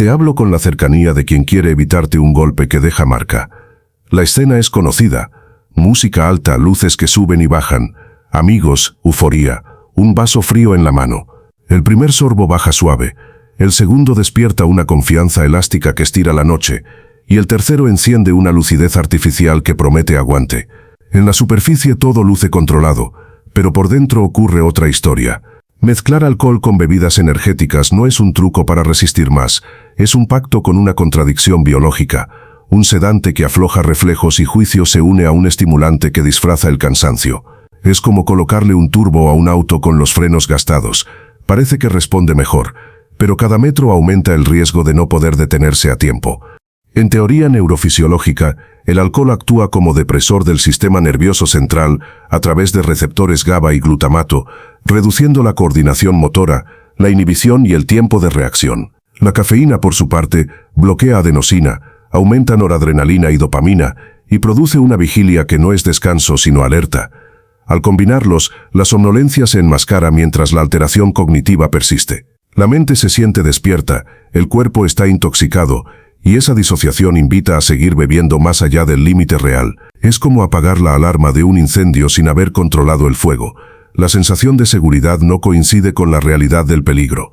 Te hablo con la cercanía de quien quiere evitarte un golpe que deja marca. La escena es conocida. Música alta, luces que suben y bajan. Amigos, euforía, un vaso frío en la mano. El primer sorbo baja suave. El segundo despierta una confianza elástica que estira la noche. Y el tercero enciende una lucidez artificial que promete aguante. En la superficie todo luce controlado, pero por dentro ocurre otra historia. Mezclar alcohol con bebidas energéticas no es un truco para resistir más, es un pacto con una contradicción biológica. Un sedante que afloja reflejos y juicios se une a un estimulante que disfraza el cansancio. Es como colocarle un turbo a un auto con los frenos gastados. Parece que responde mejor, pero cada metro aumenta el riesgo de no poder detenerse a tiempo. En teoría neurofisiológica, el alcohol actúa como depresor del sistema nervioso central a través de receptores GABA y glutamato, reduciendo la coordinación motora, la inhibición y el tiempo de reacción. La cafeína, por su parte, bloquea adenosina, aumenta noradrenalina y dopamina, y produce una vigilia que no es descanso sino alerta. Al combinarlos, la somnolencia se enmascara mientras la alteración cognitiva persiste. La mente se siente despierta, el cuerpo está intoxicado, y esa disociación invita a seguir bebiendo más allá del límite real. Es como apagar la alarma de un incendio sin haber controlado el fuego. La sensación de seguridad no coincide con la realidad del peligro.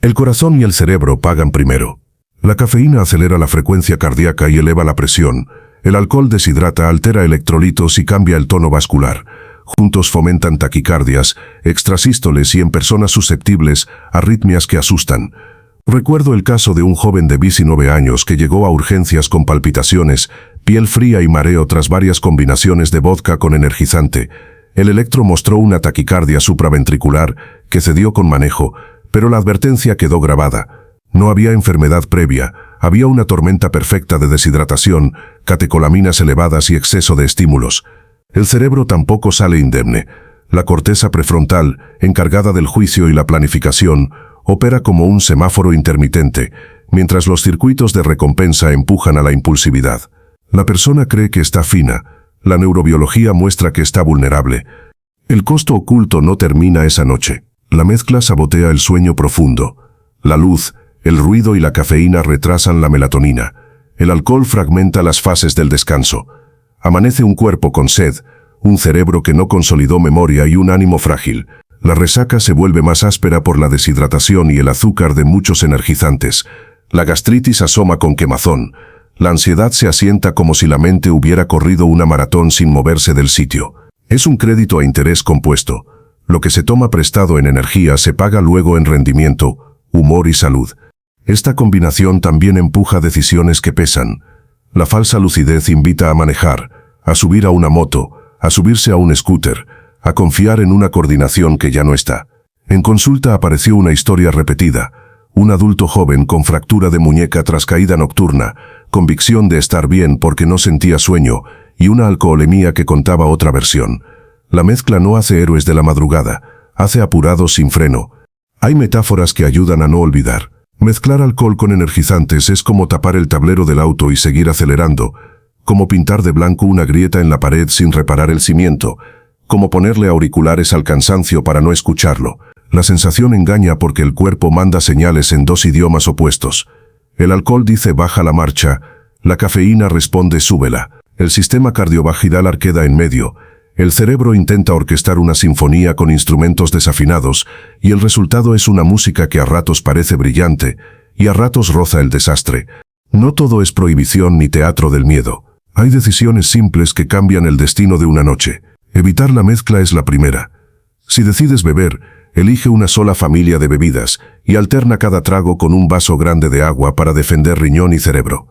El corazón y el cerebro pagan primero. La cafeína acelera la frecuencia cardíaca y eleva la presión. El alcohol deshidrata, altera electrolitos y cambia el tono vascular. Juntos fomentan taquicardias, extrasístoles y en personas susceptibles, arritmias que asustan. Recuerdo el caso de un joven de 19 años que llegó a urgencias con palpitaciones, piel fría y mareo tras varias combinaciones de vodka con energizante. El electro mostró una taquicardia supraventricular que cedió con manejo, pero la advertencia quedó grabada. No había enfermedad previa, había una tormenta perfecta de deshidratación, catecolaminas elevadas y exceso de estímulos. El cerebro tampoco sale indemne. La corteza prefrontal, encargada del juicio y la planificación, opera como un semáforo intermitente, mientras los circuitos de recompensa empujan a la impulsividad. La persona cree que está fina, la neurobiología muestra que está vulnerable. El costo oculto no termina esa noche. La mezcla sabotea el sueño profundo. La luz, el ruido y la cafeína retrasan la melatonina. El alcohol fragmenta las fases del descanso. Amanece un cuerpo con sed, un cerebro que no consolidó memoria y un ánimo frágil. La resaca se vuelve más áspera por la deshidratación y el azúcar de muchos energizantes. La gastritis asoma con quemazón. La ansiedad se asienta como si la mente hubiera corrido una maratón sin moverse del sitio. Es un crédito a interés compuesto. Lo que se toma prestado en energía se paga luego en rendimiento, humor y salud. Esta combinación también empuja decisiones que pesan. La falsa lucidez invita a manejar, a subir a una moto, a subirse a un scooter, a confiar en una coordinación que ya no está. En consulta apareció una historia repetida. Un adulto joven con fractura de muñeca tras caída nocturna, convicción de estar bien porque no sentía sueño, y una alcoholemia que contaba otra versión. La mezcla no hace héroes de la madrugada, hace apurados sin freno. Hay metáforas que ayudan a no olvidar. Mezclar alcohol con energizantes es como tapar el tablero del auto y seguir acelerando, como pintar de blanco una grieta en la pared sin reparar el cimiento, como ponerle auriculares al cansancio para no escucharlo. La sensación engaña porque el cuerpo manda señales en dos idiomas opuestos. El alcohol dice baja la marcha, la cafeína responde súbela. El sistema cardiovascular queda en medio. El cerebro intenta orquestar una sinfonía con instrumentos desafinados y el resultado es una música que a ratos parece brillante y a ratos roza el desastre. No todo es prohibición ni teatro del miedo. Hay decisiones simples que cambian el destino de una noche. Evitar la mezcla es la primera. Si decides beber, elige una sola familia de bebidas y alterna cada trago con un vaso grande de agua para defender riñón y cerebro.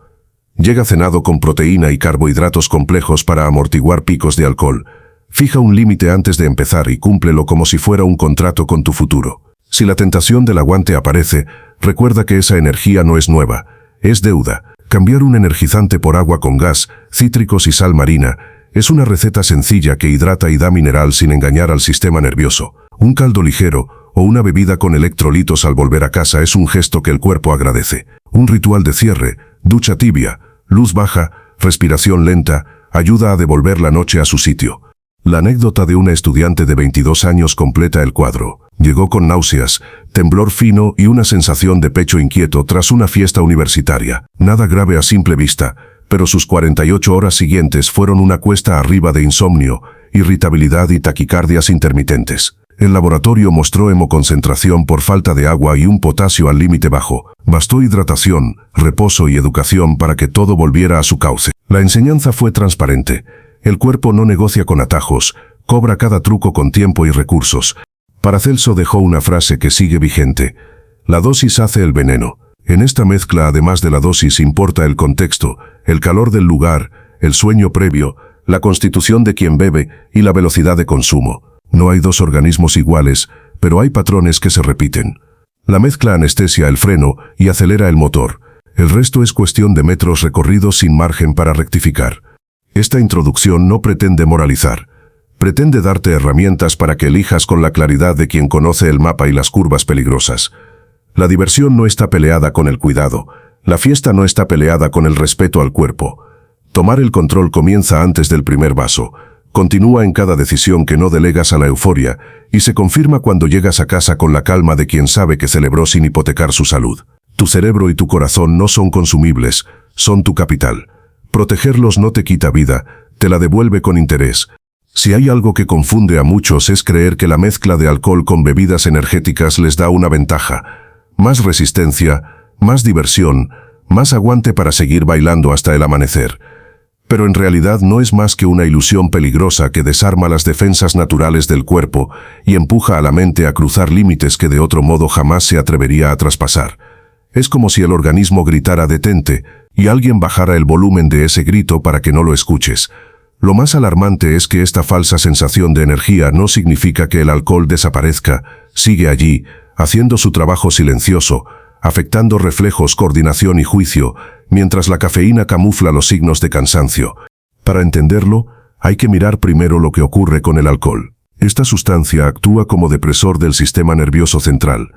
Llega cenado con proteína y carbohidratos complejos para amortiguar picos de alcohol. Fija un límite antes de empezar y cúmplelo como si fuera un contrato con tu futuro. Si la tentación del aguante aparece, recuerda que esa energía no es nueva, es deuda. Cambiar un energizante por agua con gas, cítricos y sal marina es una receta sencilla que hidrata y da mineral sin engañar al sistema nervioso. Un caldo ligero o una bebida con electrolitos al volver a casa es un gesto que el cuerpo agradece. Un ritual de cierre, ducha tibia, luz baja, respiración lenta, ayuda a devolver la noche a su sitio. La anécdota de una estudiante de 22 años completa el cuadro. Llegó con náuseas, temblor fino y una sensación de pecho inquieto tras una fiesta universitaria. Nada grave a simple vista, pero sus 48 horas siguientes fueron una cuesta arriba de insomnio, irritabilidad y taquicardias intermitentes. El laboratorio mostró hemoconcentración por falta de agua y un potasio al límite bajo. Bastó hidratación, reposo y educación para que todo volviera a su cauce. La enseñanza fue transparente. El cuerpo no negocia con atajos, cobra cada truco con tiempo y recursos. Paracelso dejó una frase que sigue vigente. La dosis hace el veneno. En esta mezcla, además de la dosis, importa el contexto, el calor del lugar, el sueño previo, la constitución de quien bebe y la velocidad de consumo. No hay dos organismos iguales, pero hay patrones que se repiten. La mezcla anestesia el freno y acelera el motor. El resto es cuestión de metros recorridos sin margen para rectificar. Esta introducción no pretende moralizar. Pretende darte herramientas para que elijas con la claridad de quien conoce el mapa y las curvas peligrosas. La diversión no está peleada con el cuidado. La fiesta no está peleada con el respeto al cuerpo. Tomar el control comienza antes del primer vaso. Continúa en cada decisión que no delegas a la euforia y se confirma cuando llegas a casa con la calma de quien sabe que celebró sin hipotecar su salud. Tu cerebro y tu corazón no son consumibles, son tu capital. Protegerlos no te quita vida, te la devuelve con interés. Si hay algo que confunde a muchos es creer que la mezcla de alcohol con bebidas energéticas les da una ventaja. Más resistencia, más diversión, más aguante para seguir bailando hasta el amanecer. Pero en realidad no es más que una ilusión peligrosa que desarma las defensas naturales del cuerpo y empuja a la mente a cruzar límites que de otro modo jamás se atrevería a traspasar. Es como si el organismo gritara detente y alguien bajara el volumen de ese grito para que no lo escuches. Lo más alarmante es que esta falsa sensación de energía no significa que el alcohol desaparezca, sigue allí, haciendo su trabajo silencioso, afectando reflejos, coordinación y juicio, mientras la cafeína camufla los signos de cansancio. Para entenderlo, hay que mirar primero lo que ocurre con el alcohol. Esta sustancia actúa como depresor del sistema nervioso central.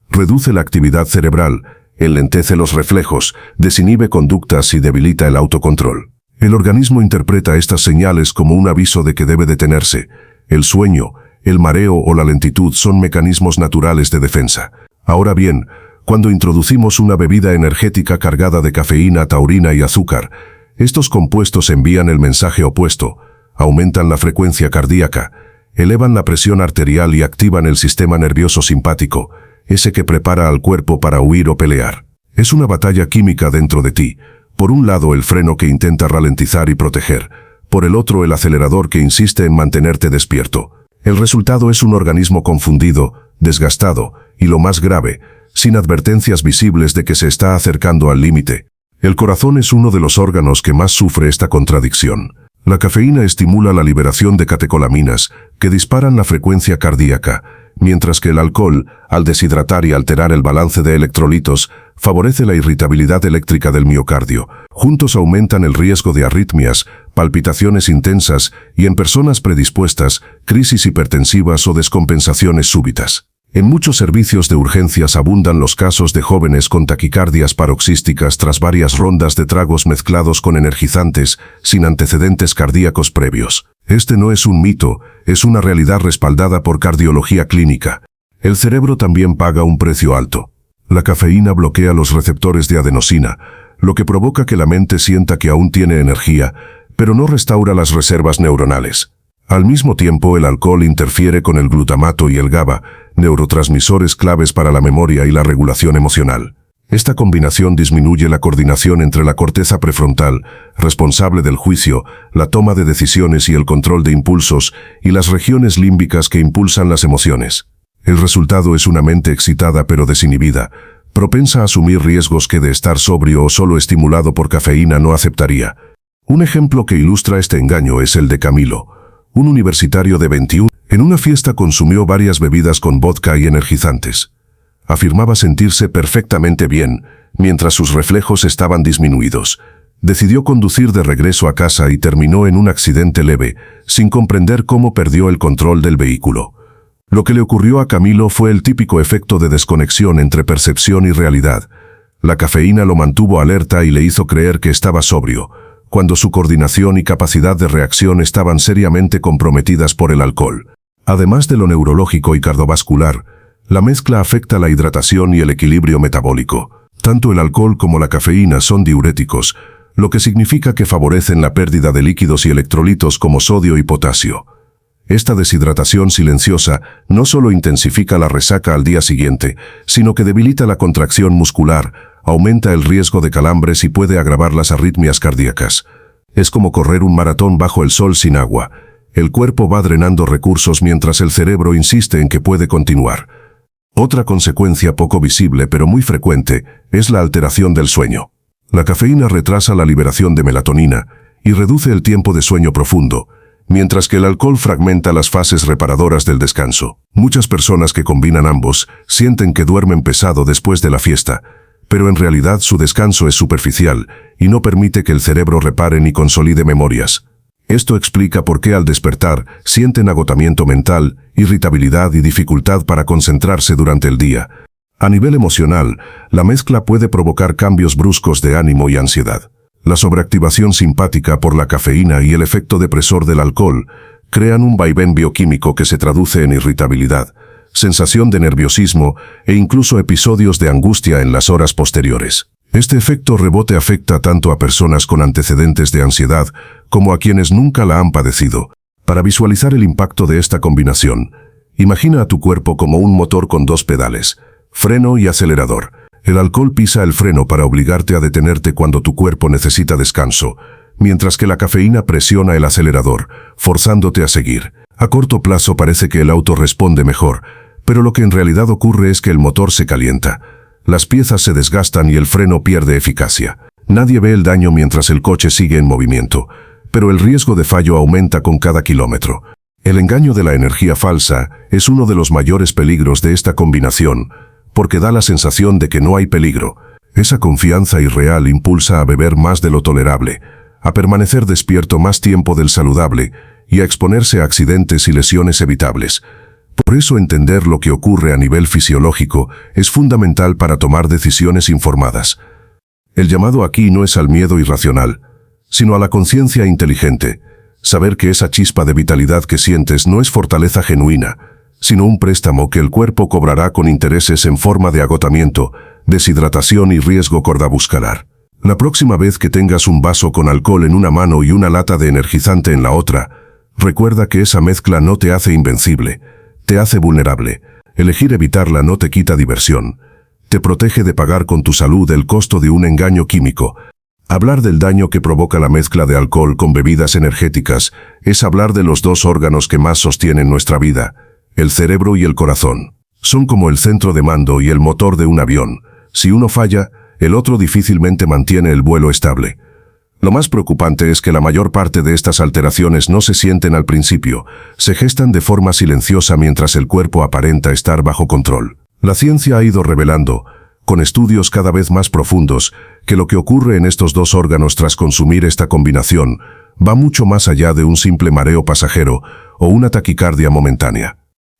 Reduce la actividad cerebral, enlentece los reflejos, desinhibe conductas y debilita el autocontrol. El organismo interpreta estas señales como un aviso de que debe detenerse. El sueño, el mareo o la lentitud son mecanismos naturales de defensa. Ahora bien, cuando introducimos una bebida energética cargada de cafeína, taurina y azúcar, estos compuestos envían el mensaje opuesto, aumentan la frecuencia cardíaca, elevan la presión arterial y activan el sistema nervioso simpático, ese que prepara al cuerpo para huir o pelear. Es una batalla química dentro de ti. Por un lado el freno que intenta ralentizar y proteger, por el otro el acelerador que insiste en mantenerte despierto. El resultado es un organismo confundido, desgastado y, lo más grave, sin advertencias visibles de que se está acercando al límite. El corazón es uno de los órganos que más sufre esta contradicción. La cafeína estimula la liberación de catecolaminas, que disparan la frecuencia cardíaca, mientras que el alcohol, al deshidratar y alterar el balance de electrolitos, favorece la irritabilidad eléctrica del miocardio. Juntos aumentan el riesgo de arritmias, palpitaciones intensas y, en personas predispuestas, crisis hipertensivas o descompensaciones súbitas. En muchos servicios de urgencias abundan los casos de jóvenes con taquicardias paroxísticas tras varias rondas de tragos mezclados con energizantes, sin antecedentes cardíacos previos. Este no es un mito, es una realidad respaldada por cardiología clínica. El cerebro también paga un precio alto. La cafeína bloquea los receptores de adenosina, lo que provoca que la mente sienta que aún tiene energía, pero no restaura las reservas neuronales. Al mismo tiempo, el alcohol interfiere con el glutamato y el GABA, neurotransmisores claves para la memoria y la regulación emocional. Esta combinación disminuye la coordinación entre la corteza prefrontal, responsable del juicio, la toma de decisiones y el control de impulsos, y las regiones límbicas que impulsan las emociones. El resultado es una mente excitada pero desinhibida, propensa a asumir riesgos que de estar sobrio o solo estimulado por cafeína no aceptaría. Un ejemplo que ilustra este engaño es el de Camilo, un universitario de 21. En una fiesta consumió varias bebidas con vodka y energizantes. Afirmaba sentirse perfectamente bien, mientras sus reflejos estaban disminuidos. Decidió conducir de regreso a casa y terminó en un accidente leve, sin comprender cómo perdió el control del vehículo. Lo que le ocurrió a Camilo fue el típico efecto de desconexión entre percepción y realidad. La cafeína lo mantuvo alerta y le hizo creer que estaba sobrio, cuando su coordinación y capacidad de reacción estaban seriamente comprometidas por el alcohol. Además de lo neurológico y cardiovascular, la mezcla afecta la hidratación y el equilibrio metabólico. Tanto el alcohol como la cafeína son diuréticos, lo que significa que favorecen la pérdida de líquidos y electrolitos como sodio y potasio. Esta deshidratación silenciosa no solo intensifica la resaca al día siguiente, sino que debilita la contracción muscular, aumenta el riesgo de calambres y puede agravar las arritmias cardíacas. Es como correr un maratón bajo el sol sin agua. El cuerpo va drenando recursos mientras el cerebro insiste en que puede continuar. Otra consecuencia poco visible pero muy frecuente es la alteración del sueño. La cafeína retrasa la liberación de melatonina y reduce el tiempo de sueño profundo, mientras que el alcohol fragmenta las fases reparadoras del descanso. Muchas personas que combinan ambos sienten que duermen pesado después de la fiesta, pero en realidad su descanso es superficial y no permite que el cerebro repare ni consolide memorias. Esto explica por qué al despertar sienten agotamiento mental, irritabilidad y dificultad para concentrarse durante el día. A nivel emocional, la mezcla puede provocar cambios bruscos de ánimo y ansiedad. La sobreactivación simpática por la cafeína y el efecto depresor del alcohol crean un vaivén bioquímico que se traduce en irritabilidad, sensación de nerviosismo e incluso episodios de angustia en las horas posteriores. Este efecto rebote afecta tanto a personas con antecedentes de ansiedad como a quienes nunca la han padecido. Para visualizar el impacto de esta combinación, imagina a tu cuerpo como un motor con dos pedales, freno y acelerador. El alcohol pisa el freno para obligarte a detenerte cuando tu cuerpo necesita descanso, mientras que la cafeína presiona el acelerador, forzándote a seguir. A corto plazo parece que el auto responde mejor, pero lo que en realidad ocurre es que el motor se calienta. Las piezas se desgastan y el freno pierde eficacia. Nadie ve el daño mientras el coche sigue en movimiento, pero el riesgo de fallo aumenta con cada kilómetro. El engaño de la energía falsa es uno de los mayores peligros de esta combinación, porque da la sensación de que no hay peligro. Esa confianza irreal impulsa a beber más de lo tolerable, a permanecer despierto más tiempo del saludable y a exponerse a accidentes y lesiones evitables. Por eso entender lo que ocurre a nivel fisiológico es fundamental para tomar decisiones informadas. El llamado aquí no es al miedo irracional, sino a la conciencia inteligente. Saber que esa chispa de vitalidad que sientes no es fortaleza genuina, sino un préstamo que el cuerpo cobrará con intereses en forma de agotamiento, deshidratación y riesgo cardiovascular. La próxima vez que tengas un vaso con alcohol en una mano y una lata de energizante en la otra, recuerda que esa mezcla no te hace invencible, te hace vulnerable. Elegir evitarla no te quita diversión. Te protege de pagar con tu salud el costo de un engaño químico. Hablar del daño que provoca la mezcla de alcohol con bebidas energéticas es hablar de los dos órganos que más sostienen nuestra vida, el cerebro y el corazón. Son como el centro de mando y el motor de un avión. Si uno falla, el otro difícilmente mantiene el vuelo estable. Lo más preocupante es que la mayor parte de estas alteraciones no se sienten al principio, se gestan de forma silenciosa mientras el cuerpo aparenta estar bajo control. La ciencia ha ido revelando, con estudios cada vez más profundos, que lo que ocurre en estos dos órganos tras consumir esta combinación va mucho más allá de un simple mareo pasajero o una taquicardia momentánea.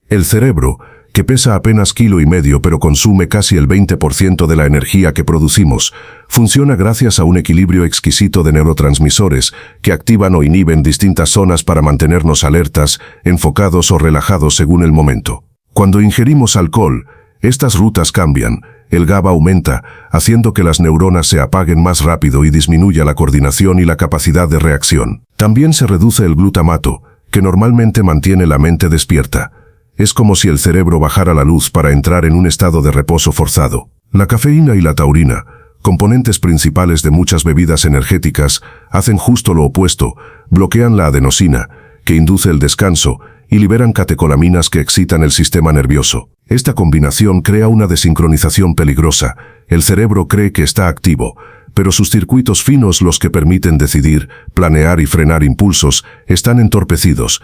El cerebro, que pesa apenas 1,5 kilos pero consume casi el 20% de la energía que producimos, funciona gracias a un equilibrio exquisito de neurotransmisores que activan o inhiben distintas zonas para mantenernos alertas, enfocados o relajados según el momento. Cuando ingerimos alcohol, estas rutas cambian, el GABA aumenta, haciendo que las neuronas se apaguen más rápido y disminuya la coordinación y la capacidad de reacción. También se reduce el glutamato, que normalmente mantiene la mente despierta. Es como si el cerebro bajara la luz para entrar en un estado de reposo forzado. La cafeína y la taurina, componentes principales de muchas bebidas energéticas, hacen justo lo opuesto, bloquean la adenosina, que induce el descanso, y liberan catecolaminas que excitan el sistema nervioso. Esta combinación crea una desincronización peligrosa. El cerebro cree que está activo, pero sus circuitos finos, los que permiten decidir, planear y frenar impulsos, están entorpecidos.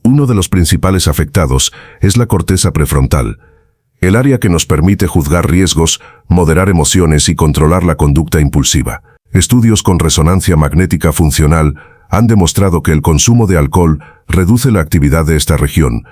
Uno de los principales afectados es la corteza prefrontal, el área que nos permite juzgar riesgos, moderar emociones y controlar la conducta impulsiva. Estudios con resonancia magnética funcional han demostrado que el consumo de alcohol reduce la actividad de esta región,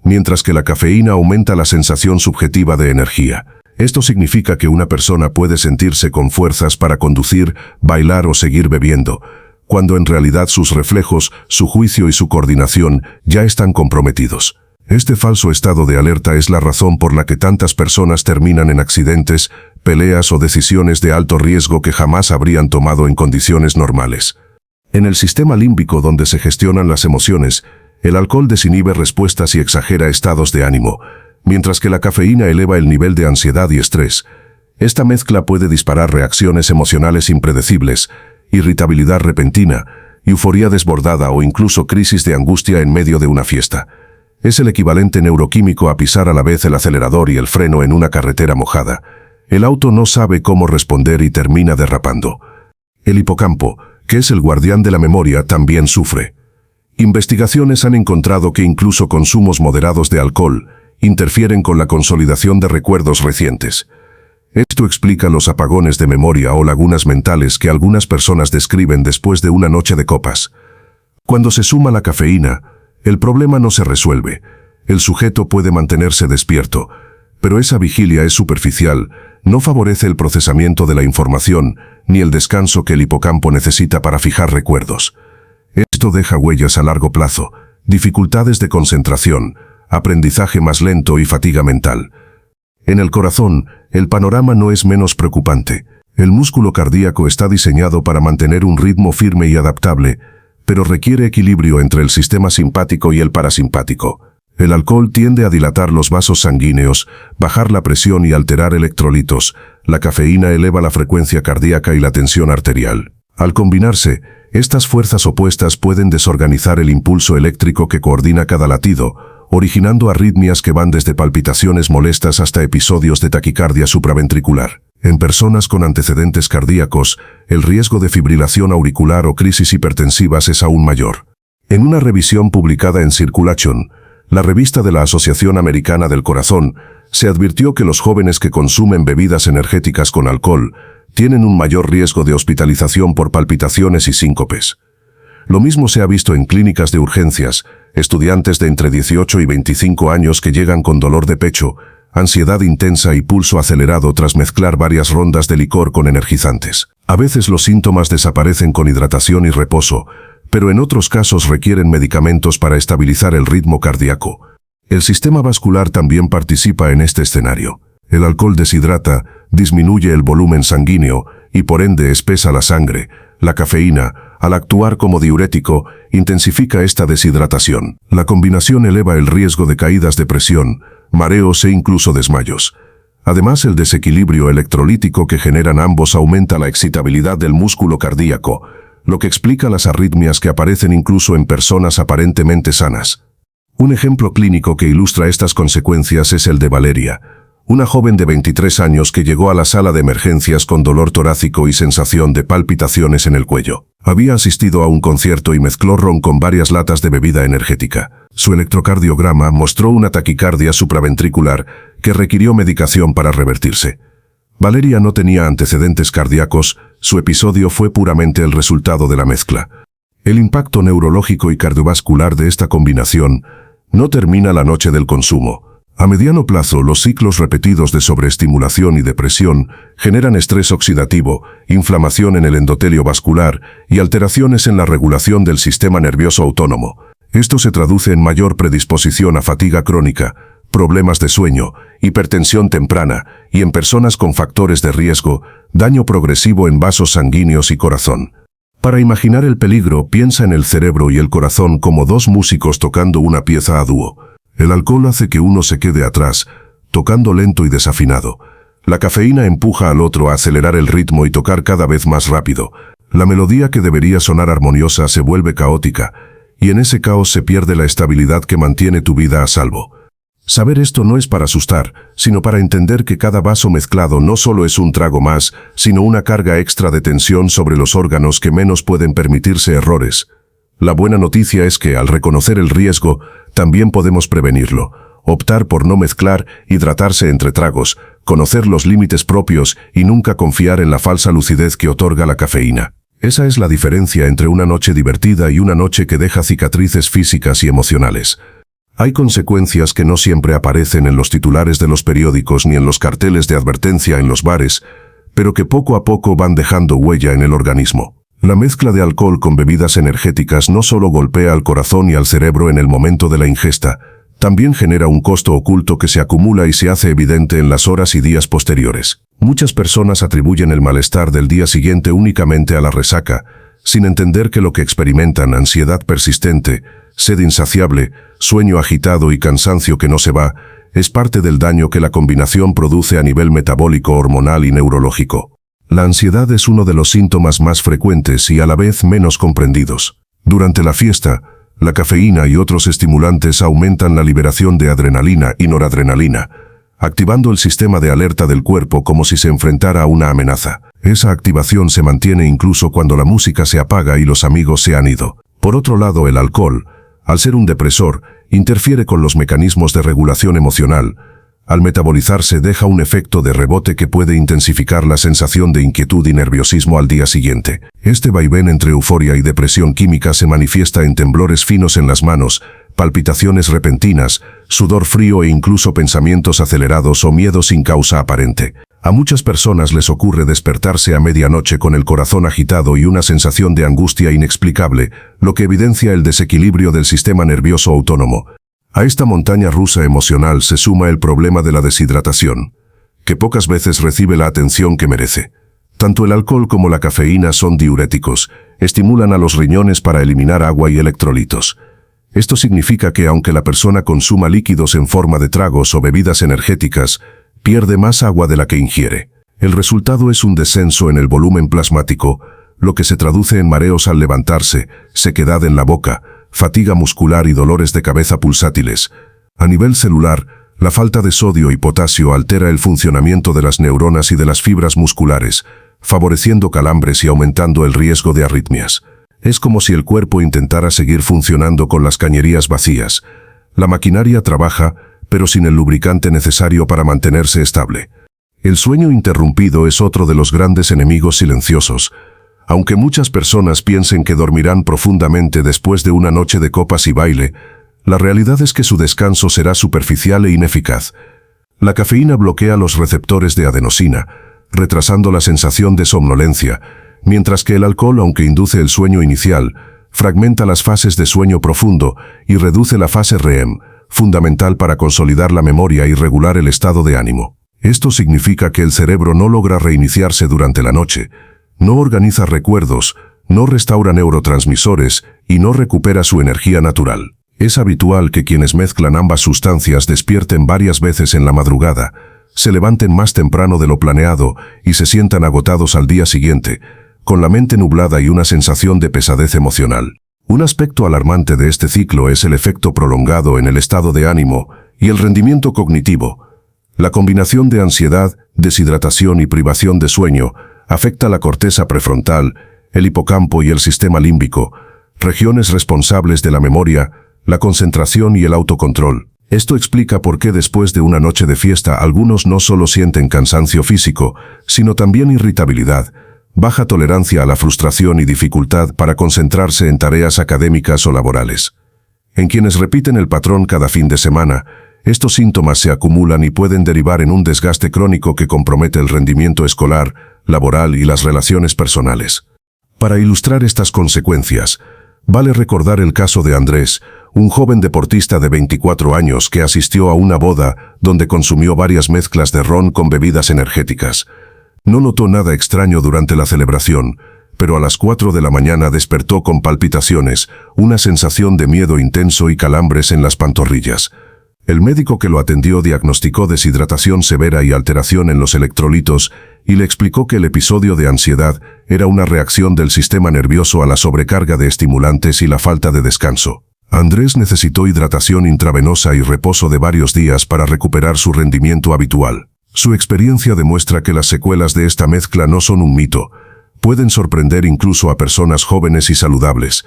mientras que la cafeína aumenta la sensación subjetiva de energía. Esto significa que una persona puede sentirse con fuerzas para conducir, bailar o seguir bebiendo, cuando en realidad sus reflejos, su juicio y su coordinación ya están comprometidos. Este falso estado de alerta es la razón por la que tantas personas terminan en accidentes, peleas o decisiones de alto riesgo que jamás habrían tomado en condiciones normales. En el sistema límbico, donde se gestionan las emociones, el alcohol desinhibe respuestas y exagera estados de ánimo, mientras que la cafeína eleva el nivel de ansiedad y estrés. Esta mezcla puede disparar reacciones emocionales impredecibles, irritabilidad repentina, euforia desbordada o incluso crisis de angustia en medio de una fiesta. Es el equivalente neuroquímico a pisar a la vez el acelerador y el freno en una carretera mojada. El auto no sabe cómo responder y termina derrapando. El hipocampo, que es el guardián de la memoria, también sufre. Investigaciones han encontrado que incluso consumos moderados de alcohol interfieren con la consolidación de recuerdos recientes. Esto explica los apagones de memoria o lagunas mentales que algunas personas describen después de una noche de copas. Cuando se suma la cafeína, el problema no se resuelve. El sujeto puede mantenerse despierto, pero esa vigilia es superficial, no favorece el procesamiento de la información ni el descanso que el hipocampo necesita para fijar recuerdos. Esto deja huellas a largo plazo, dificultades de concentración, aprendizaje más lento y fatiga mental. En el corazón, el panorama no es menos preocupante. El músculo cardíaco está diseñado para mantener un ritmo firme y adaptable, pero requiere equilibrio entre el sistema simpático y el parasimpático. El alcohol tiende a dilatar los vasos sanguíneos, bajar la presión y alterar electrolitos. La cafeína eleva la frecuencia cardíaca y la tensión arterial. Al combinarse, estas fuerzas opuestas pueden desorganizar el impulso eléctrico que coordina cada latido, originando arritmias que van desde palpitaciones molestas hasta episodios de taquicardia supraventricular. En personas con antecedentes cardíacos, el riesgo de fibrilación auricular o crisis hipertensivas es aún mayor. En una revisión publicada en Circulation, la revista de la Asociación Americana del Corazón, se advirtió que los jóvenes que consumen bebidas energéticas con alcohol tienen un mayor riesgo de hospitalización por palpitaciones y síncopes. Lo mismo se ha visto en clínicas de urgencias, estudiantes de entre 18 y 25 años que llegan con dolor de pecho, ansiedad intensa y pulso acelerado tras mezclar varias rondas de licor con energizantes. A veces los síntomas desaparecen con hidratación y reposo, pero en otros casos requieren medicamentos para estabilizar el ritmo cardíaco. El sistema vascular también participa en este escenario. El alcohol deshidrata, disminuye el volumen sanguíneo y por ende espesa la sangre. La cafeína, al actuar como diurético, intensifica esta deshidratación. La combinación eleva el riesgo de caídas de presión, mareos e incluso desmayos. Además, el desequilibrio electrolítico que generan ambos aumenta la excitabilidad del músculo cardíaco, lo que explica las arritmias que aparecen incluso en personas aparentemente sanas. Un ejemplo clínico que ilustra estas consecuencias es el de Valeria, una joven de 23 años que llegó a la sala de emergencias con dolor torácico y sensación de palpitaciones en el cuello. Había asistido a un concierto y mezcló ron con varias latas de bebida energética. Su electrocardiograma mostró una taquicardia supraventricular que requirió medicación para revertirse. Valeria no tenía antecedentes cardíacos, su episodio fue puramente el resultado de la mezcla. El impacto neurológico y cardiovascular de esta combinación no termina la noche del consumo. A mediano plazo, los ciclos repetidos de sobreestimulación y depresión generan estrés oxidativo, inflamación en el endotelio vascular y alteraciones en la regulación del sistema nervioso autónomo. Esto se traduce en mayor predisposición a fatiga crónica, problemas de sueño, hipertensión temprana y en personas con factores de riesgo, daño progresivo en vasos sanguíneos y corazón. Para imaginar el peligro, piensa en el cerebro y el corazón como dos músicos tocando una pieza a dúo. El alcohol hace que uno se quede atrás, tocando lento y desafinado. La cafeína empuja al otro a acelerar el ritmo y tocar cada vez más rápido. La melodía que debería sonar armoniosa se vuelve caótica, y en ese caos se pierde la estabilidad que mantiene tu vida a salvo. Saber esto no es para asustar, sino para entender que cada vaso mezclado no solo es un trago más, sino una carga extra de tensión sobre los órganos que menos pueden permitirse errores. La buena noticia es que, al reconocer el riesgo, también podemos prevenirlo. Optar por no mezclar, hidratarse entre tragos, conocer los límites propios y nunca confiar en la falsa lucidez que otorga la cafeína. Esa es la diferencia entre una noche divertida y una noche que deja cicatrices físicas y emocionales. Hay consecuencias que no siempre aparecen en los titulares de los periódicos ni en los carteles de advertencia en los bares, pero que poco a poco van dejando huella en el organismo. La mezcla de alcohol con bebidas energéticas no solo golpea al corazón y al cerebro en el momento de la ingesta, también genera un costo oculto que se acumula y se hace evidente en las horas y días posteriores. Muchas personas atribuyen el malestar del día siguiente únicamente a la resaca, sin entender que lo que experimentan, ansiedad persistente, sed insaciable, sueño agitado y cansancio que no se va, es parte del daño que la combinación produce a nivel metabólico, hormonal y neurológico. La ansiedad es uno de los síntomas más frecuentes y a la vez menos comprendidos. Durante la fiesta, la cafeína y otros estimulantes aumentan la liberación de adrenalina y noradrenalina, activando el sistema de alerta del cuerpo como si se enfrentara a una amenaza. Esa activación se mantiene incluso cuando la música se apaga y los amigos se han ido. Por otro lado, el alcohol, al ser un depresor, interfiere con los mecanismos de regulación emocional. Al metabolizarse deja un efecto de rebote que puede intensificar la sensación de inquietud y nerviosismo al día siguiente. Este vaivén entre euforia y depresión química se manifiesta en temblores finos en las manos, palpitaciones repentinas, sudor frío e incluso pensamientos acelerados o miedo sin causa aparente. A muchas personas les ocurre despertarse a medianoche con el corazón agitado y una sensación de angustia inexplicable, lo que evidencia el desequilibrio del sistema nervioso autónomo. A esta montaña rusa emocional se suma el problema de la deshidratación, que pocas veces recibe la atención que merece. Tanto el alcohol como la cafeína son diuréticos, estimulan a los riñones para eliminar agua y electrolitos. Esto significa que aunque la persona consuma líquidos en forma de tragos o bebidas energéticas, pierde más agua de la que ingiere. El resultado es un descenso en el volumen plasmático, lo que se traduce en mareos al levantarse, sequedad en la boca, fatiga muscular y dolores de cabeza pulsátiles. A nivel celular, la falta de sodio y potasio altera el funcionamiento de las neuronas y de las fibras musculares, favoreciendo calambres y aumentando el riesgo de arritmias. Es como si el cuerpo intentara seguir funcionando con las cañerías vacías. La maquinaria trabaja, pero sin el lubricante necesario para mantenerse estable. El sueño interrumpido es otro de los grandes enemigos silenciosos. Aunque muchas personas piensen que dormirán profundamente después de una noche de copas y baile, la realidad es que su descanso será superficial e ineficaz. La cafeína bloquea los receptores de adenosina, retrasando la sensación de somnolencia, mientras que el alcohol, aunque induce el sueño inicial, fragmenta las fases de sueño profundo y reduce la fase REM, fundamental para consolidar la memoria y regular el estado de ánimo. Esto significa que el cerebro no logra reiniciarse durante la noche, no organiza recuerdos, no restaura neurotransmisores y no recupera su energía natural. Es habitual que quienes mezclan ambas sustancias despierten varias veces en la madrugada, se levanten más temprano de lo planeado y se sientan agotados al día siguiente, con la mente nublada y una sensación de pesadez emocional. Un aspecto alarmante de este ciclo es el efecto prolongado en el estado de ánimo y el rendimiento cognitivo. La combinación de ansiedad, deshidratación y privación de sueño afecta la corteza prefrontal, el hipocampo y el sistema límbico, regiones responsables de la memoria, la concentración y el autocontrol. Esto explica por qué después de una noche de fiesta algunos no solo sienten cansancio físico, sino también irritabilidad, baja tolerancia a la frustración y dificultad para concentrarse en tareas académicas o laborales. En quienes repiten el patrón cada fin de semana, estos síntomas se acumulan y pueden derivar en un desgaste crónico que compromete el rendimiento escolar, laboral y las relaciones personales. Para ilustrar estas consecuencias, vale recordar el caso de Andrés, un joven deportista de 24 años que asistió a una boda donde consumió varias mezclas de ron con bebidas energéticas. No notó nada extraño durante la celebración, pero a las 4 de la mañana despertó con palpitaciones, una sensación de miedo intenso y calambres en las pantorrillas. El médico que lo atendió diagnosticó deshidratación severa y alteración en los electrolitos y le explicó que el episodio de ansiedad era una reacción del sistema nervioso a la sobrecarga de estimulantes y la falta de descanso. Andrés necesitó hidratación intravenosa y reposo de varios días para recuperar su rendimiento habitual. Su experiencia demuestra que las secuelas de esta mezcla no son un mito, pueden sorprender incluso a personas jóvenes y saludables.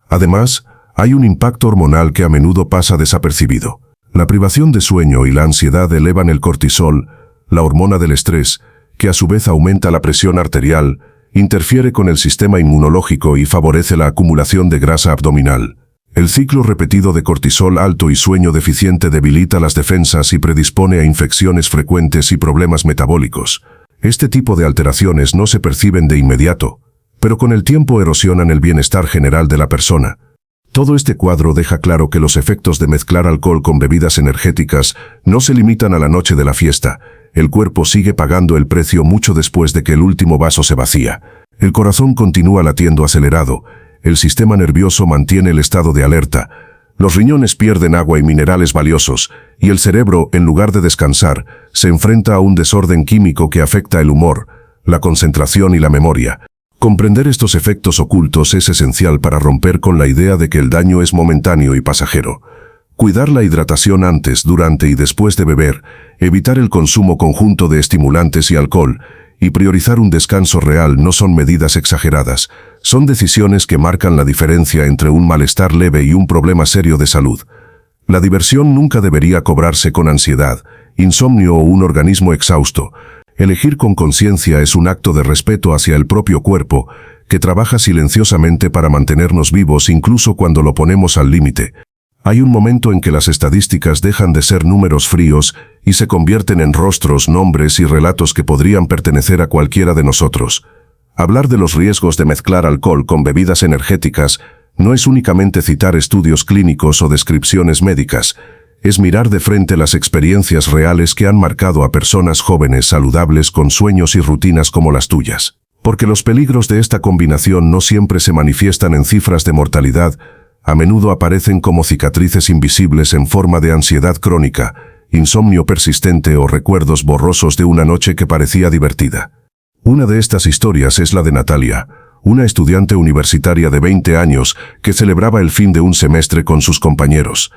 Además, hay un impacto hormonal que a menudo pasa desapercibido. La privación de sueño y la ansiedad elevan el cortisol, la hormona del estrés, que a su vez aumenta la presión arterial, interfiere con el sistema inmunológico y favorece la acumulación de grasa abdominal. El ciclo repetido de cortisol alto y sueño deficiente debilita las defensas y predispone a infecciones frecuentes y problemas metabólicos. Este tipo de alteraciones no se perciben de inmediato, pero con el tiempo erosionan el bienestar general de la persona. Todo este cuadro deja claro que los efectos de mezclar alcohol con bebidas energéticas no se limitan a la noche de la fiesta. El cuerpo sigue pagando el precio mucho después de que el último vaso se vacía. El corazón continúa latiendo acelerado, el sistema nervioso mantiene el estado de alerta, los riñones pierden agua y minerales valiosos, y el cerebro, en lugar de descansar, se enfrenta a un desorden químico que afecta el humor, la concentración y la memoria. Comprender estos efectos ocultos es esencial para romper con la idea de que el daño es momentáneo y pasajero. Cuidar la hidratación antes, durante y después de beber, evitar el consumo conjunto de estimulantes y alcohol, y priorizar un descanso real no son medidas exageradas, son decisiones que marcan la diferencia entre un malestar leve y un problema serio de salud. La diversión nunca debería cobrarse con ansiedad, insomnio o un organismo exhausto. Elegir con conciencia es un acto de respeto hacia el propio cuerpo, que trabaja silenciosamente para mantenernos vivos incluso cuando lo ponemos al límite. Hay un momento en que las estadísticas dejan de ser números fríos y se convierten en rostros, nombres y relatos que podrían pertenecer a cualquiera de nosotros. Hablar de los riesgos de mezclar alcohol con bebidas energéticas no es únicamente citar estudios clínicos o descripciones médicas, es mirar de frente las experiencias reales que han marcado a personas jóvenes saludables con sueños y rutinas como las tuyas. Porque los peligros de esta combinación no siempre se manifiestan en cifras de mortalidad, a menudo aparecen como cicatrices invisibles en forma de ansiedad crónica, insomnio persistente o recuerdos borrosos de una noche que parecía divertida. Una de estas historias es la de Natalia, una estudiante universitaria de 20 años que celebraba el fin de un semestre con sus compañeros.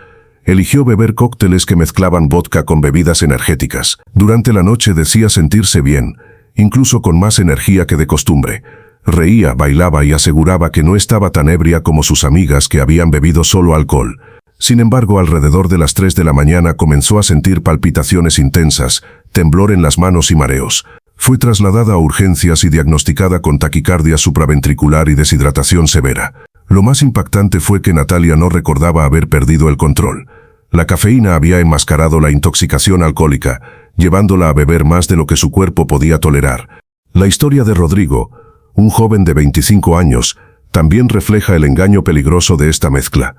Eligió beber cócteles que mezclaban vodka con bebidas energéticas. Durante la noche decía sentirse bien, incluso con más energía que de costumbre. Reía, bailaba y aseguraba que no estaba tan ebria como sus amigas que habían bebido solo alcohol. Sin embargo, alrededor de las 3 de la mañana comenzó a sentir palpitaciones intensas, temblor en las manos y mareos. Fue trasladada a urgencias y diagnosticada con taquicardia supraventricular y deshidratación severa. Lo más impactante fue que Natalia no recordaba haber perdido el control. La cafeína había enmascarado la intoxicación alcohólica, llevándola a beber más de lo que su cuerpo podía tolerar. La historia de Rodrigo, un joven de 25 años, también refleja el engaño peligroso de esta mezcla.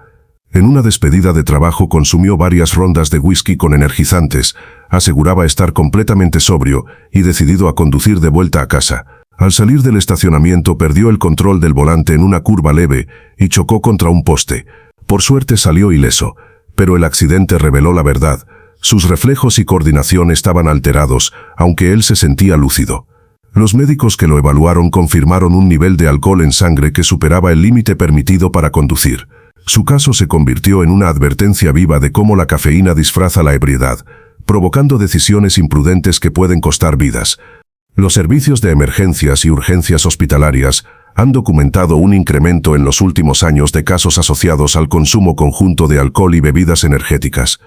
En una despedida de trabajo consumió varias rondas de whisky con energizantes, aseguraba estar completamente sobrio y decidido a conducir de vuelta a casa. Al salir del estacionamiento perdió el control del volante en una curva leve y chocó contra un poste. Por suerte salió ileso, pero el accidente reveló la verdad. Sus reflejos y coordinación estaban alterados, aunque él se sentía lúcido. Los médicos que lo evaluaron confirmaron un nivel de alcohol en sangre que superaba el límite permitido para conducir. Su caso se convirtió en una advertencia viva de cómo la cafeína disfraza la ebriedad, provocando decisiones imprudentes que pueden costar vidas. Los servicios de emergencias y urgencias hospitalarias han documentado un incremento en los últimos años de casos asociados al consumo conjunto de alcohol y bebidas energéticas.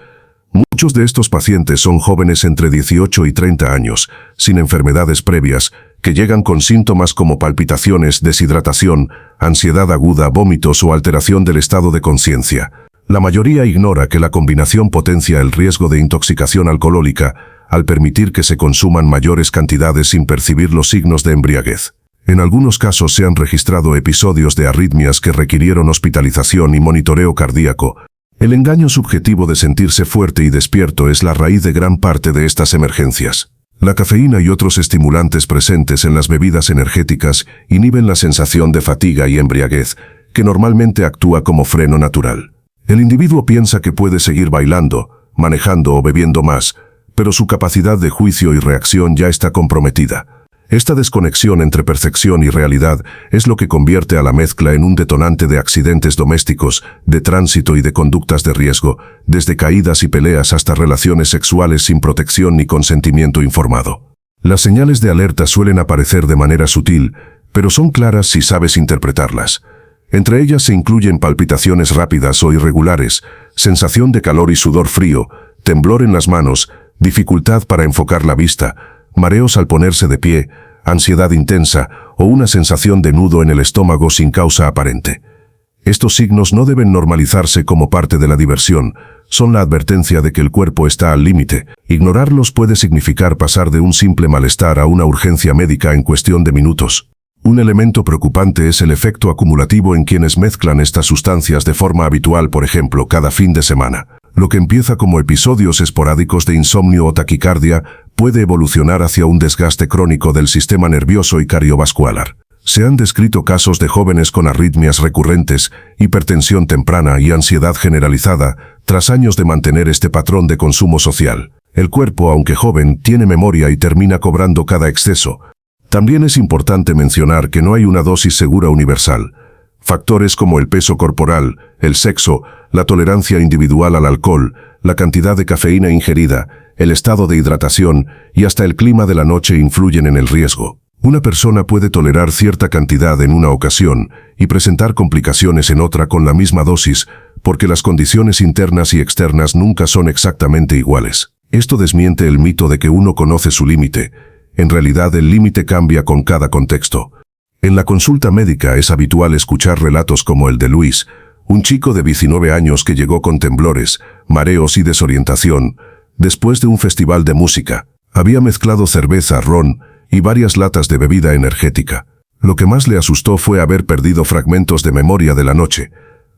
Muchos de estos pacientes son jóvenes entre 18 y 30 años, sin enfermedades previas, que llegan con síntomas como palpitaciones, deshidratación, ansiedad aguda, vómitos o alteración del estado de conciencia. La mayoría ignora que la combinación potencia el riesgo de intoxicación alcohólica al permitir que se consuman mayores cantidades sin percibir los signos de embriaguez. En algunos casos se han registrado episodios de arritmias que requirieron hospitalización y monitoreo cardíaco. El engaño subjetivo de sentirse fuerte y despierto es la raíz de gran parte de estas emergencias. La cafeína y otros estimulantes presentes en las bebidas energéticas inhiben la sensación de fatiga y embriaguez, que normalmente actúa como freno natural. El individuo piensa que puede seguir bailando, manejando o bebiendo más, pero su capacidad de juicio y reacción ya está comprometida. Esta desconexión entre percepción y realidad es lo que convierte a la mezcla en un detonante de accidentes domésticos, de tránsito y de conductas de riesgo, desde caídas y peleas hasta relaciones sexuales sin protección ni consentimiento informado. Las señales de alerta suelen aparecer de manera sutil, pero son claras si sabes interpretarlas. Entre ellas se incluyen palpitaciones rápidas o irregulares, sensación de calor y sudor frío, temblor en las manos, dificultad para enfocar la vista, mareos al ponerse de pie, ansiedad intensa o una sensación de nudo en el estómago sin causa aparente. Estos signos no deben normalizarse como parte de la diversión, son la advertencia de que el cuerpo está al límite. Ignorarlos puede significar pasar de un simple malestar a una urgencia médica en cuestión de minutos. Un elemento preocupante es el efecto acumulativo en quienes mezclan estas sustancias de forma habitual, por ejemplo, cada fin de semana. Lo que empieza como episodios esporádicos de insomnio o taquicardia puede evolucionar hacia un desgaste crónico del sistema nervioso y cardiovascular. Se han descrito casos de jóvenes con arritmias recurrentes, hipertensión temprana y ansiedad generalizada tras años de mantener este patrón de consumo social. El cuerpo, aunque joven, tiene memoria y termina cobrando cada exceso. También es importante mencionar que no hay una dosis segura universal. Factores como el peso corporal, el sexo, la tolerancia individual al alcohol, la cantidad de cafeína ingerida, el estado de hidratación y hasta el clima de la noche influyen en el riesgo. Una persona puede tolerar cierta cantidad en una ocasión y presentar complicaciones en otra con la misma dosis, porque las condiciones internas y externas nunca son exactamente iguales. Esto desmiente el mito de que uno conoce su límite. En realidad, el límite cambia con cada contexto. En la consulta médica es habitual escuchar relatos como el de Luis, un chico de 19 años que llegó con temblores, mareos y desorientación, después de un festival de música. Había mezclado cerveza, ron y varias latas de bebida energética. Lo que más le asustó fue haber perdido fragmentos de memoria de la noche.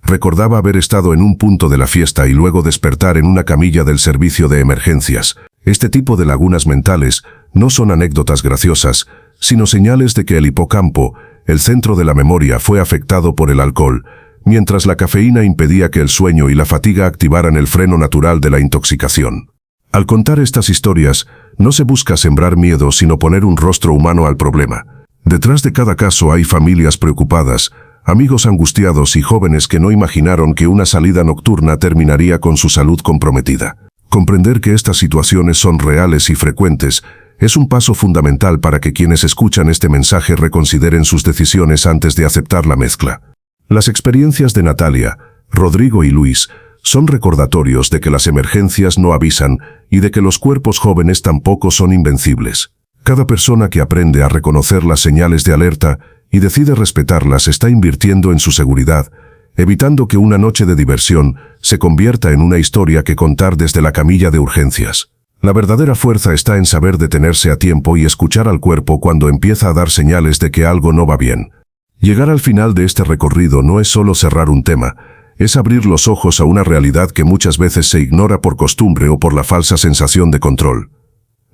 Recordaba haber estado en un punto de la fiesta y luego despertar en una camilla del servicio de emergencias. Este tipo de lagunas mentales no son anécdotas graciosas, sino señales de que el hipocampo, el centro de la memoria, fue afectado por el alcohol, mientras la cafeína impedía que el sueño y la fatiga activaran el freno natural de la intoxicación. Al contar estas historias, no se busca sembrar miedo, sino poner un rostro humano al problema. Detrás de cada caso hay familias preocupadas, amigos angustiados y jóvenes que no imaginaron que una salida nocturna terminaría con su salud comprometida. Comprender que estas situaciones son reales y frecuentes es un paso fundamental para que quienes escuchan este mensaje reconsideren sus decisiones antes de aceptar la mezcla. Las experiencias de Natalia, Rodrigo y Luis son recordatorios de que las emergencias no avisan y de que los cuerpos jóvenes tampoco son invencibles. Cada persona que aprende a reconocer las señales de alerta y decide respetarlas está invirtiendo en su seguridad, evitando que una noche de diversión se convierta en una historia que contar desde la camilla de urgencias. La verdadera fuerza está en saber detenerse a tiempo y escuchar al cuerpo cuando empieza a dar señales de que algo no va bien. Llegar al final de este recorrido no es solo cerrar un tema, es abrir los ojos a una realidad que muchas veces se ignora por costumbre o por la falsa sensación de control.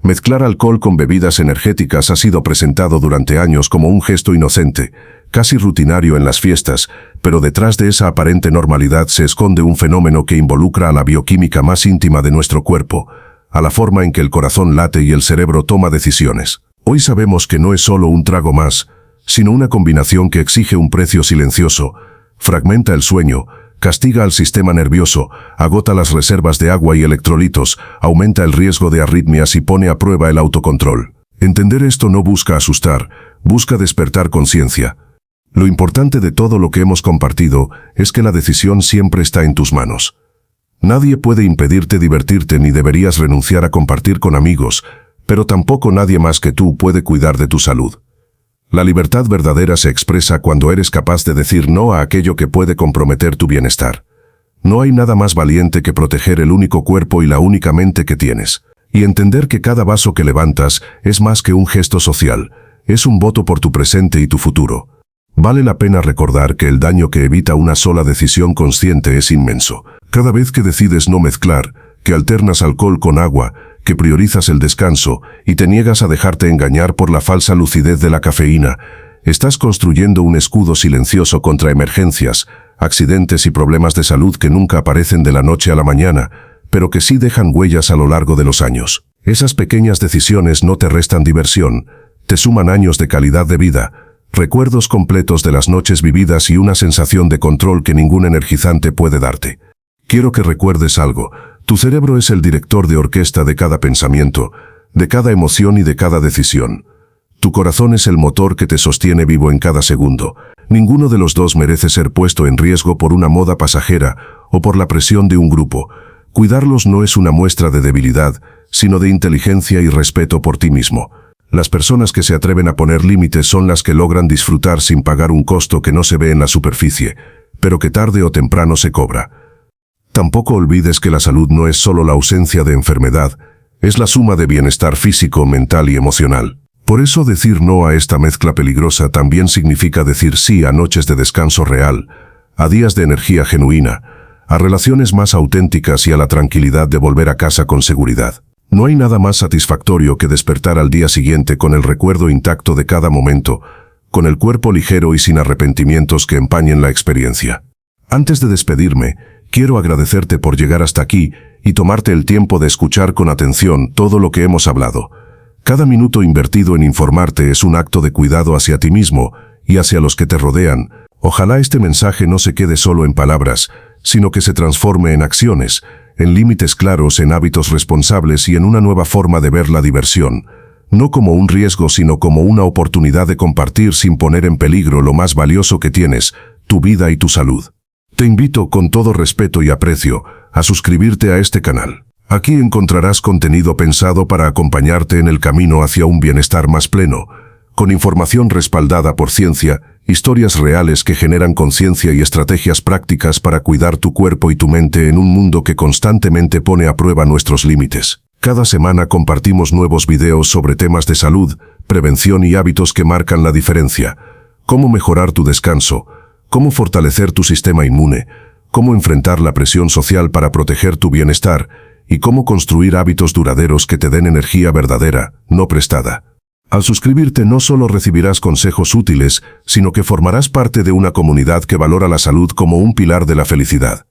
Mezclar alcohol con bebidas energéticas ha sido presentado durante años como un gesto inocente, casi rutinario en las fiestas, pero detrás de esa aparente normalidad se esconde un fenómeno que involucra a la bioquímica más íntima de nuestro cuerpo, a la forma en que el corazón late y el cerebro toma decisiones. Hoy sabemos que no es solo un trago más, sino una combinación que exige un precio silencioso, fragmenta el sueño, castiga al sistema nervioso, agota las reservas de agua y electrolitos, aumenta el riesgo de arritmias y pone a prueba el autocontrol. Entender esto no busca asustar, busca despertar conciencia. Lo importante de todo lo que hemos compartido es que la decisión siempre está en tus manos. Nadie puede impedirte divertirte ni deberías renunciar a compartir con amigos, pero tampoco nadie más que tú puede cuidar de tu salud. La libertad verdadera se expresa cuando eres capaz de decir no a aquello que puede comprometer tu bienestar. No hay nada más valiente que proteger el único cuerpo y la única mente que tienes, y entender que cada vaso que levantas es más que un gesto social, es un voto por tu presente y tu futuro. Vale la pena recordar que el daño que evita una sola decisión consciente es inmenso. Cada vez que decides no mezclar, que alternas alcohol con agua, que priorizas el descanso y te niegas a dejarte engañar por la falsa lucidez de la cafeína, estás construyendo un escudo silencioso contra emergencias, accidentes y problemas de salud que nunca aparecen de la noche a la mañana, pero que sí dejan huellas a lo largo de los años. Esas pequeñas decisiones no te restan diversión, te suman años de calidad de vida, recuerdos completos de las noches vividas y una sensación de control que ningún energizante puede darte. Quiero que recuerdes algo. Tu cerebro es el director de orquesta de cada pensamiento, de cada emoción y de cada decisión. Tu corazón es el motor que te sostiene vivo en cada segundo. Ninguno de los dos merece ser puesto en riesgo por una moda pasajera o por la presión de un grupo. Cuidarlos no es una muestra de debilidad, sino de inteligencia y respeto por ti mismo. Las personas que se atreven a poner límites son las que logran disfrutar sin pagar un costo que no se ve en la superficie, pero que tarde o temprano se cobra. Tampoco olvides que la salud no es solo la ausencia de enfermedad, es la suma de bienestar físico, mental y emocional. Por eso decir no a esta mezcla peligrosa también significa decir sí a noches de descanso real, a días de energía genuina, a relaciones más auténticas y a la tranquilidad de volver a casa con seguridad. No hay nada más satisfactorio que despertar al día siguiente con el recuerdo intacto de cada momento, con el cuerpo ligero y sin arrepentimientos que empañen la experiencia. Antes de despedirme, quiero agradecerte por llegar hasta aquí y tomarte el tiempo de escuchar con atención todo lo que hemos hablado. Cada minuto invertido en informarte es un acto de cuidado hacia ti mismo y hacia los que te rodean. Ojalá este mensaje no se quede solo en palabras, sino que se transforme en acciones, en límites claros, en hábitos responsables y en una nueva forma de ver la diversión, no como un riesgo sino como una oportunidad de compartir sin poner en peligro lo más valioso que tienes, tu vida y tu salud. Te invito con todo respeto y aprecio a suscribirte a este canal. Aquí encontrarás contenido pensado para acompañarte en el camino hacia un bienestar más pleno, con información respaldada por ciencia, historias reales que generan conciencia y estrategias prácticas para cuidar tu cuerpo y tu mente en un mundo que constantemente pone a prueba nuestros límites. Cada semana compartimos nuevos videos sobre temas de salud, prevención y hábitos que marcan la diferencia. Cómo mejorar tu descanso, cómo fortalecer tu sistema inmune, cómo enfrentar la presión social para proteger tu bienestar y cómo construir hábitos duraderos que te den energía verdadera, no prestada. Al suscribirte no solo recibirás consejos útiles, sino que formarás parte de una comunidad que valora la salud como un pilar de la felicidad.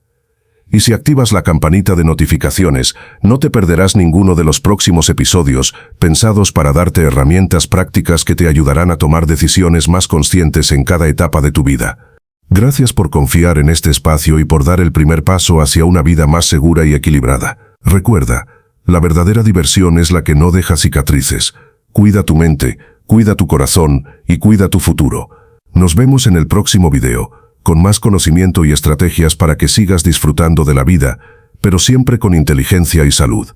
Y si activas la campanita de notificaciones, no te perderás ninguno de los próximos episodios, pensados para darte herramientas prácticas que te ayudarán a tomar decisiones más conscientes en cada etapa de tu vida. Gracias por confiar en este espacio y por dar el primer paso hacia una vida más segura y equilibrada. Recuerda, la verdadera diversión es la que no deja cicatrices. Cuida tu mente, cuida tu corazón y cuida tu futuro. Nos vemos en el próximo video, con más conocimiento y estrategias para que sigas disfrutando de la vida, pero siempre con inteligencia y salud.